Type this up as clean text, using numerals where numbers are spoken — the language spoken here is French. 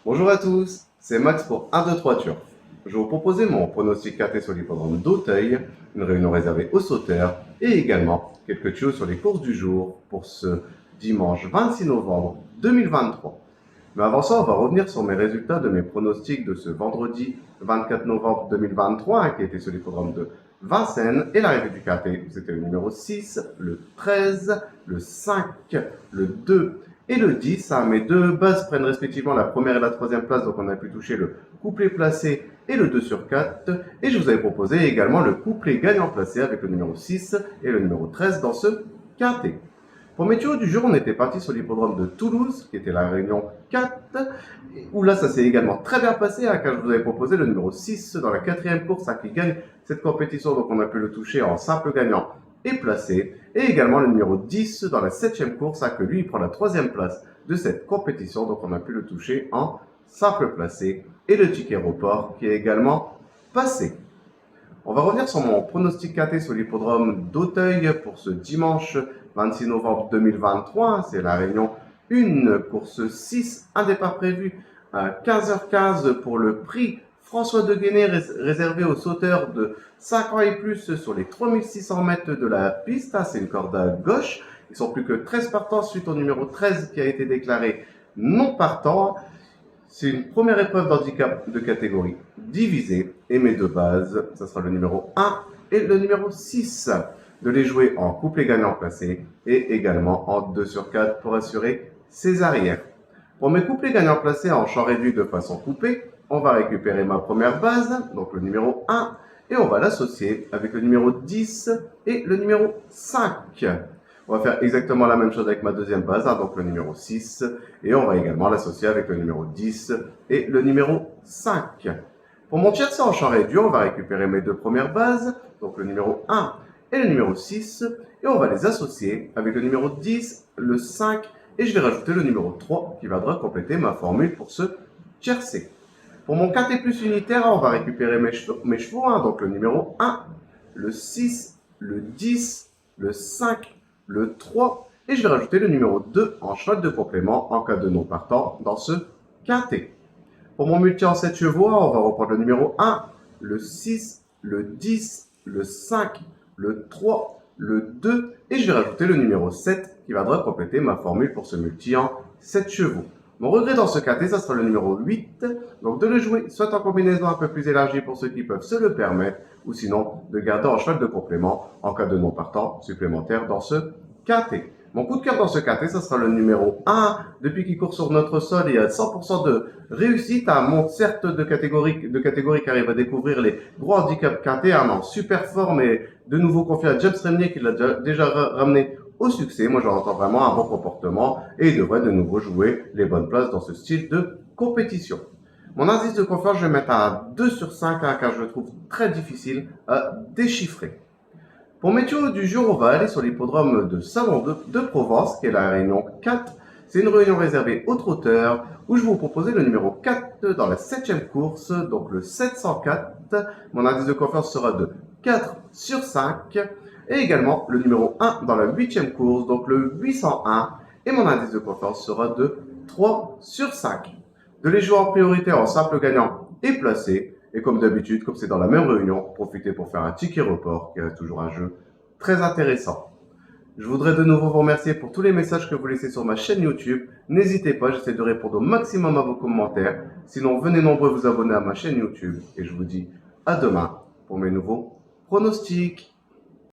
Bonjour à tous, c'est Max pour 1, 2, 3 Turf. Je vais vous proposer mon pronostic KT sur l'hippodrome d'Auteuil, une réunion réservée aux sauteurs et également quelques tuyaux sur les courses du jour pour ce dimanche 26 novembre 2023. Mais avant ça, on va revenir sur mes résultats de mes pronostics de ce vendredi 24 novembre 2023 qui était sur l'hippodrome de Vincennes et l'arrivée du KT. C'était le numéro 6, le 13, le 5, le 2 et le 10. Mes deux bases prennent respectivement la première et la troisième place, donc on a pu toucher le couplet placé et le 2 sur 4. Et je vous avais proposé également le couplet gagnant placé avec le numéro 6 et le numéro 13 dans ce KT. Pour mes tuyaux du jour, on était parti sur l'hippodrome de Toulouse, qui était la réunion 4, où là, ça s'est également très bien passé, car je vous avais proposé le numéro 6 dans la quatrième course, qui gagne cette compétition, donc on a pu le toucher en simple gagnant et placé, et également le numéro 10 dans la septième course, que lui, il prend la troisième place de cette compétition, donc on a pu le toucher en simple placé, et le ticket report qui est également passé. On va revenir sur mon pronostic KT sur l'hippodrome d'Auteuil pour ce dimanche 26 novembre 2023. C'est la réunion 1, course 6, un départ prévu à 15h15 pour le prix François de Guéné réservé aux sauteurs de 5 ans et plus sur les 3600 mètres de la piste. C'est une corde à gauche. Ils sont plus que 13 partants suite au numéro 13 qui a été déclaré non partant. C'est une première épreuve d'handicap de catégorie divisée et mes deux bases, ça sera le numéro 1 et le numéro 6. De les jouer en couplet gagnant placé et également en 2 sur 4 pour assurer ses arrières. Pour mes couplets gagnants placés en champ réduit de façon coupée, on va récupérer ma première base, donc le numéro 1, et on va l'associer avec le numéro 10 et le numéro 5. On va faire exactement la même chose avec ma deuxième base, donc le numéro 6, et on va également l'associer avec le numéro 10 et le numéro 5. Pour mon tiercé en champ réduit, on va récupérer mes deux premières bases, donc le numéro 1 et le numéro 6, et on va les associer avec le numéro 10, le 5, et je vais rajouter le numéro 3 qui viendra compléter ma formule pour ce tiercé. Pour mon KT plus unitaire, on va récupérer mes chevaux, donc le numéro 1, le 6, le 10, le 5, le 3, et je vais rajouter le numéro 2 en cheval de complément en cas de non partant dans ce KT. Pour mon multi en 7 chevaux, on va reprendre le numéro 1, le 6, le 10, le 5, le 3, le 2, et je vais rajouter le numéro 7 qui viendra compléter ma formule pour ce multi en 7 chevaux. Mon regret dans ce KT, ça sera le numéro 8, donc de le jouer soit en combinaison un peu plus élargie pour ceux qui peuvent se le permettre, ou sinon de garder en cheval de complément en cas de non partant supplémentaire dans ce KT. Mon coup de cœur dans ce KT, ça sera le numéro 1. Depuis qu'il court sur notre sol, il y a 100% de réussite. Monte certes de catégorie qui arrive à découvrir les gros handicaps KT. En super forme et de nouveau confié à James Remnier qui l'a déjà ramené au succès. Moi, j'en entends vraiment un bon comportement et il devrait de nouveau jouer les bonnes places dans ce style de compétition. Mon indice de confiance, je vais mettre un 2 sur 5 car je le trouve très difficile à déchiffrer. Pour mes tuyaux du jour, on va aller sur l'hippodrome de Salon de Provence, qui est la réunion 4. C'est une réunion réservée aux trotteurs, où je vais vous proposer le numéro 4 dans la 7e course, donc le 704. Mon indice de confiance sera de 4 sur 5. Et également le numéro 1 dans la 8e course, donc le 801. Et mon indice de confiance sera de 3 sur 5. De les jouer en priorité en simple gagnant et placé. Et comme d'habitude, comme c'est dans la même réunion, profitez pour faire un ticket report qui reste toujours un jeu très intéressant. Je voudrais de nouveau vous remercier pour tous les messages que vous laissez sur ma chaîne YouTube. N'hésitez pas, j'essaie de répondre au maximum à vos commentaires. Sinon, venez nombreux vous abonner à ma chaîne YouTube. Et je vous dis à demain pour mes nouveaux pronostics.